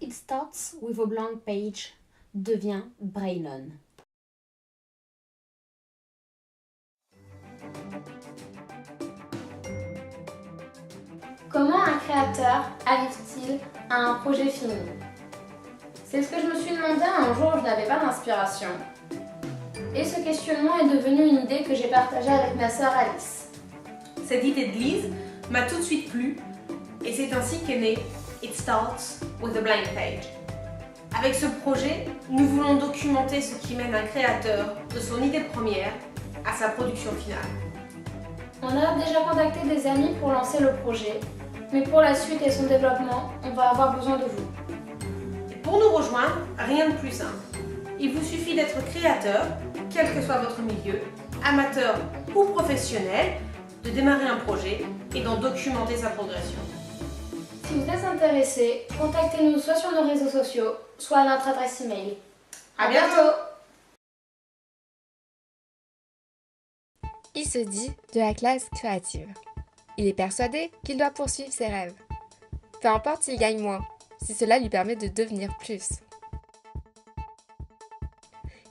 It Starts with a Blank Page devient Brain On. Comment un créateur arrive-t-il à un projet fini? C'est ce que je me suis demandé un jour où je n'avais pas d'inspiration. Et ce questionnement est devenu une idée que j'ai partagée avec ma sœur Alice. Cette idée de Lise m'a tout de suite plu et c'est ainsi qu'est né It Starts with a Blank Page. Avec ce projet, nous voulons documenter ce qui mène un créateur de son idée première à sa production finale. On a déjà contacté des amis pour lancer le projet, mais pour la suite et son développement, on va avoir besoin de vous. Et pour nous rejoindre, rien de plus simple. Il vous suffit d'être créateur, quel que soit votre milieu, amateur ou professionnel, de démarrer un projet et d'en documenter sa progression. Si vous êtes intéressé, contactez-nous soit sur nos réseaux sociaux, soit à notre adresse email. À bientôt! Il se dit de la classe créative. Il est persuadé qu'il doit poursuivre ses rêves. Peu importe s'il gagne moins, si cela lui permet de devenir plus.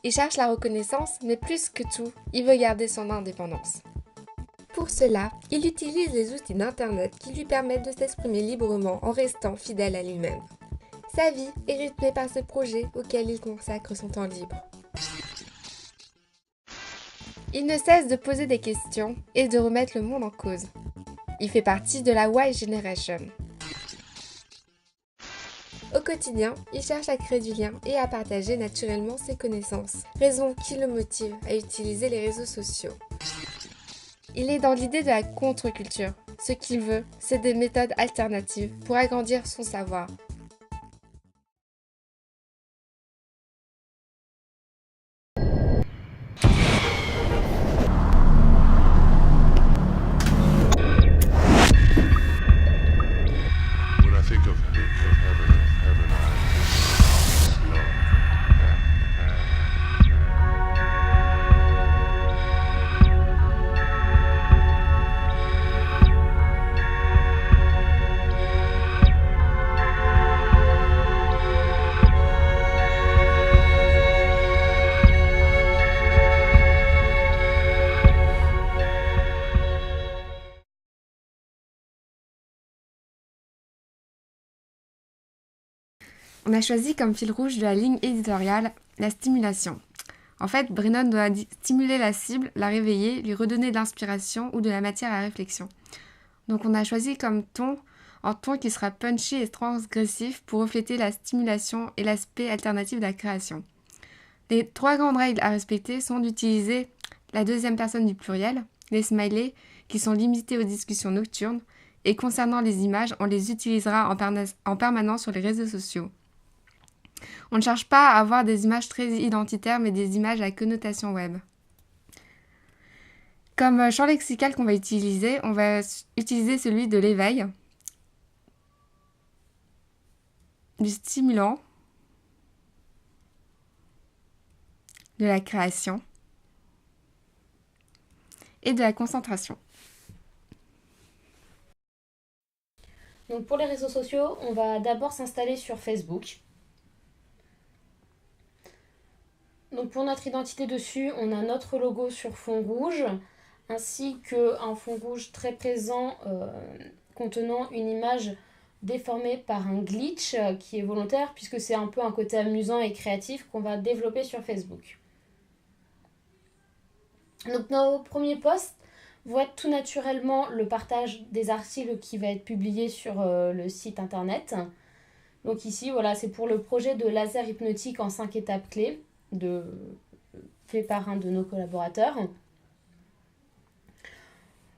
Il cherche la reconnaissance, mais plus que tout, il veut garder son indépendance. Pour cela, il utilise les outils d'Internet qui lui permettent de s'exprimer librement en restant fidèle à lui-même. Sa vie est rythmée par ce projet auquel il consacre son temps libre. Il ne cesse de poser des questions et de remettre le monde en cause. Il fait partie de la Y Generation. Au quotidien, il cherche à créer du lien et à partager naturellement ses connaissances, raison qui le motive à utiliser les réseaux sociaux. Il est dans l'idée de la contre-culture. Ce qu'il veut, c'est des méthodes alternatives pour agrandir son savoir. On a choisi comme fil rouge de la ligne éditoriale la stimulation. En fait, Brennan doit stimuler la cible, la réveiller, lui redonner de l'inspiration ou de la matière à réflexion. Donc on a choisi comme ton, un ton qui sera punchy et transgressif pour refléter la stimulation et l'aspect alternatif de la création. Les 3 grandes règles à respecter sont d'utiliser la deuxième personne du pluriel, les smileys qui sont limités aux discussions nocturnes, et concernant les images, on les utilisera en permanence sur les réseaux sociaux. On ne cherche pas à avoir des images très identitaires, mais des images à connotation web. Comme champ lexical qu'on va utiliser, on va utiliser celui de l'éveil, du stimulant, de la création et de la concentration. Donc pour les réseaux sociaux, on va d'abord s'installer sur Facebook. Donc pour notre identité dessus, on a notre logo sur fond rouge, ainsi qu'un fond rouge très présent contenant une image déformée par un glitch qui est volontaire, puisque c'est un peu un côté amusant et créatif qu'on va développer sur Facebook. Donc nos premiers posts vont être tout naturellement le partage des articles qui va être publié sur le site internet. Donc ici, voilà, c'est pour le projet de laser hypnotique en 5 étapes clés, fait par un de nos collaborateurs.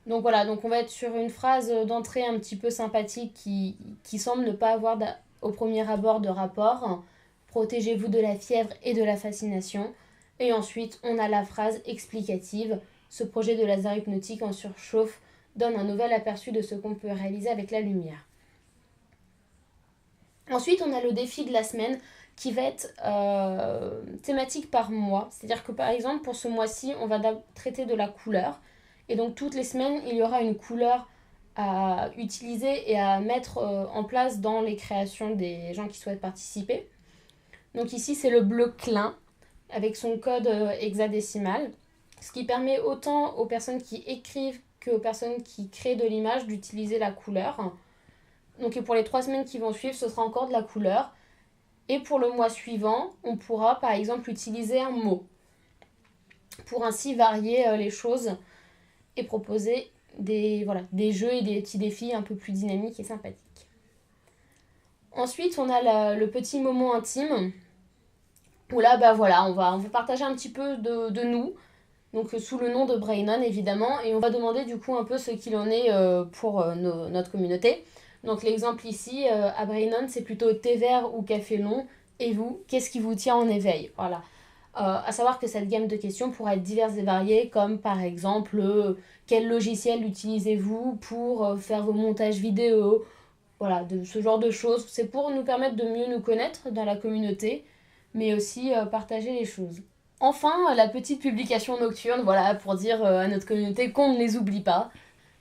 Donc voilà, donc on va être sur une phrase d'entrée un petit peu sympathique qui semble ne pas avoir au premier abord de rapport. Protégez-vous de la fièvre et de la fascination. Et ensuite, on a la phrase explicative. Ce projet de laser hypnotique en surchauffe donne un nouvel aperçu de ce qu'on peut réaliser avec la lumière. Ensuite, on a le défi de la semaine qui va être thématique par mois. C'est-à-dire que par exemple, pour ce mois-ci, on va traiter de la couleur. Et donc toutes les semaines, il y aura une couleur à utiliser et à mettre en place dans les créations des gens qui souhaitent participer. Donc ici, c'est le bleu Klein avec son code hexadécimal, ce qui permet autant aux personnes qui écrivent qu'aux personnes qui créent de l'image d'utiliser la couleur. Donc et pour les 3 semaines qui vont suivre, ce sera encore de la couleur. Et pour le mois suivant, on pourra par exemple utiliser un mot pour ainsi varier les choses et proposer des jeux et des petits défis un peu plus dynamiques et sympathiques. Ensuite, on a le petit moment intime où là, on va partager un petit peu de nous, donc sous le nom de Brainon évidemment, et on va demander du coup un peu ce qu'il en est pour notre communauté. Donc l'exemple ici, à Brainon, c'est plutôt thé vert ou café long, et vous, qu'est-ce qui vous tient en éveil? Voilà. À savoir que cette gamme de questions pourra être diverses et variées, comme par exemple, quel logiciel utilisez-vous pour faire vos montages vidéo? Voilà, de ce genre de choses. C'est pour nous permettre de mieux nous connaître dans la communauté, mais aussi partager les choses. Enfin, la petite publication nocturne, voilà, pour dire à notre communauté qu'on ne les oublie pas.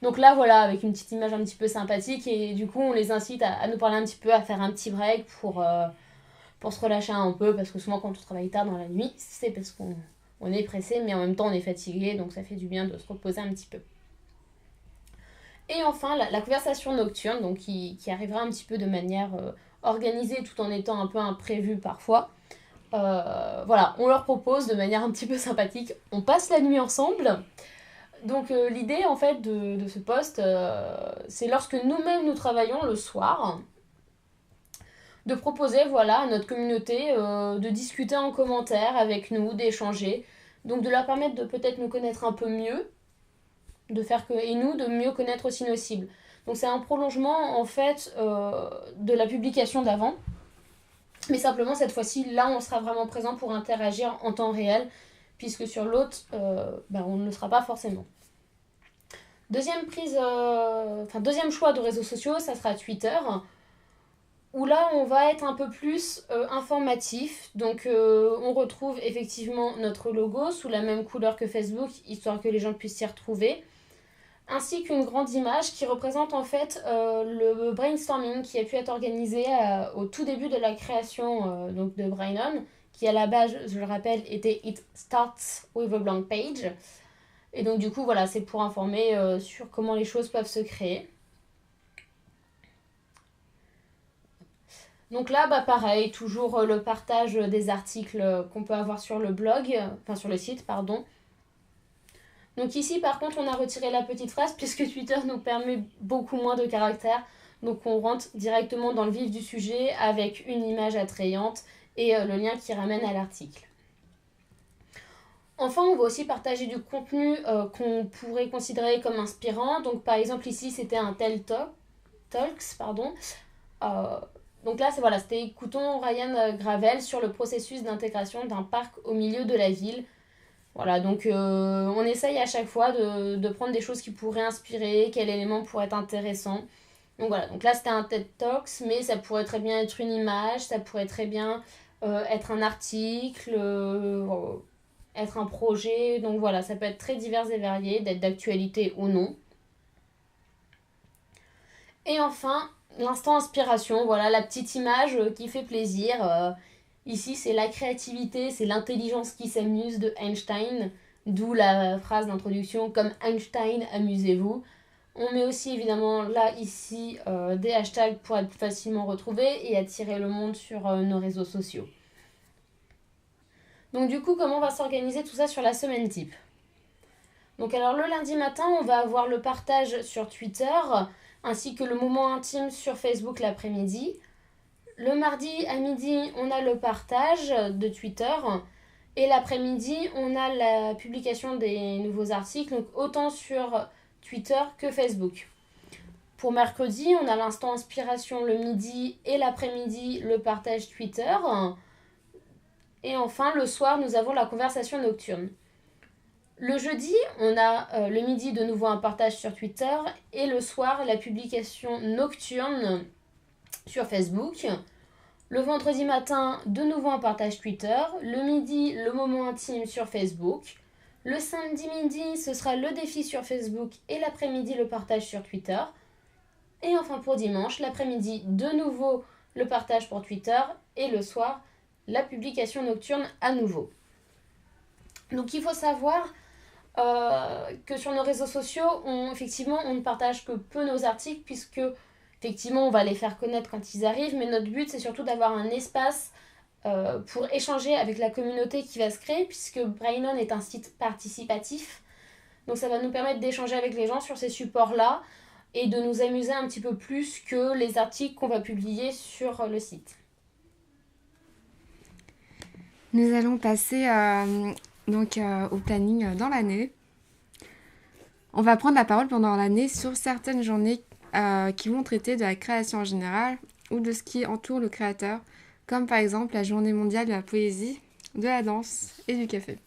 Donc là, voilà, avec une petite image un petit peu sympathique, et du coup, on les incite à nous parler un petit peu, à faire un petit break pour se relâcher un peu, parce que souvent, quand on travaille tard dans la nuit, c'est parce qu'on est pressé, mais en même temps, on est fatigué, donc ça fait du bien de se reposer un petit peu. Et enfin, la conversation nocturne, donc qui arrivera un petit peu de manière organisée, tout en étant un peu imprévue parfois. Voilà, on leur propose de manière un petit peu sympathique, on passe la nuit ensemble. Donc l'idée en fait de ce post, c'est lorsque nous-mêmes nous travaillons le soir, de proposer à notre communauté de discuter en commentaire avec nous, d'échanger, donc de leur permettre de peut-être nous connaître un peu mieux, et nous de mieux connaître aussi nos cibles. Donc c'est un prolongement en fait de la publication d'avant, mais simplement cette fois-ci, là on sera vraiment présent pour interagir en temps réel, puisque sur l'autre, on ne le sera pas forcément. Deuxième choix de réseaux sociaux, ça sera Twitter, où là on va être un peu plus informatif. Donc on retrouve effectivement notre logo sous la même couleur que Facebook, histoire que les gens puissent s'y retrouver, ainsi qu'une grande image qui représente en fait le brainstorming qui a pu être organisé au tout début de la création donc de Brainon, qui à la base, je le rappelle, était It Starts with a Blank Page. Et donc du coup, voilà, c'est pour informer sur comment les choses peuvent se créer. Donc là, pareil, toujours le partage des articles qu'on peut avoir sur le blog, sur le site, pardon. Donc ici, par contre, on a retiré la petite phrase puisque Twitter nous permet beaucoup moins de caractères. Donc on rentre directement dans le vif du sujet avec une image attrayante et le lien qui ramène à l'article. Enfin, on va aussi partager du contenu qu'on pourrait considérer comme inspirant. Donc par exemple ici, c'était un TED Talks. Donc là, c'était écoutons Ryan Gravel sur le processus d'intégration d'un parc au milieu de la ville. Voilà, donc on essaye à chaque fois de prendre des choses qui pourraient inspirer, quel élément pourrait être intéressant. Donc voilà, donc là c'était un TED Talks, mais ça pourrait très bien être une image, ça pourrait très bien être un article, être un projet. Donc voilà, ça peut être très divers et varié, d'être d'actualité ou non. Et enfin, l'instant inspiration, voilà, la petite image qui fait plaisir. Ici, c'est la créativité, c'est l'intelligence qui s'amuse de Einstein, d'où la phrase d'introduction « Comme Einstein, amusez-vous ». On met aussi évidemment là, ici, des hashtags pour être facilement retrouvés et attirer le monde sur nos réseaux sociaux. Donc du coup, comment va s'organiser tout ça sur la semaine type? Donc alors le lundi matin, on va avoir le partage sur Twitter, ainsi que le moment intime sur Facebook l'après-midi. Le mardi à midi, on a le partage de Twitter. Et l'après-midi, on a la publication des nouveaux articles, donc autant sur Twitter que Facebook. Pour mercredi, on a l'instant inspiration le midi et l'après-midi, le partage Twitter. Et enfin, le soir, nous avons la conversation nocturne. Le jeudi, on a le midi de nouveau un partage sur Twitter et le soir, la publication nocturne sur Facebook. Le vendredi matin, de nouveau un partage Twitter. Le midi, le moment intime sur Facebook. Le samedi midi, ce sera le défi sur Facebook et l'après-midi, le partage sur Twitter. Et enfin pour dimanche, l'après-midi, de nouveau le partage pour Twitter et le soir, la publication nocturne à nouveau. Donc il faut savoir que sur nos réseaux sociaux, effectivement, on ne partage que peu nos articles puisque effectivement, on va les faire connaître quand ils arrivent, mais notre but, c'est surtout d'avoir un espace pour échanger avec la communauté qui va se créer puisque Brainon est un site participatif. Donc ça va nous permettre d'échanger avec les gens sur ces supports-là et de nous amuser un petit peu plus que les articles qu'on va publier sur le site. Nous allons passer au planning dans l'année. On va prendre la parole pendant l'année sur certaines journées qui vont traiter de la création en général ou de ce qui entoure le créateur, comme par exemple la journée mondiale de la poésie, de la danse et du café.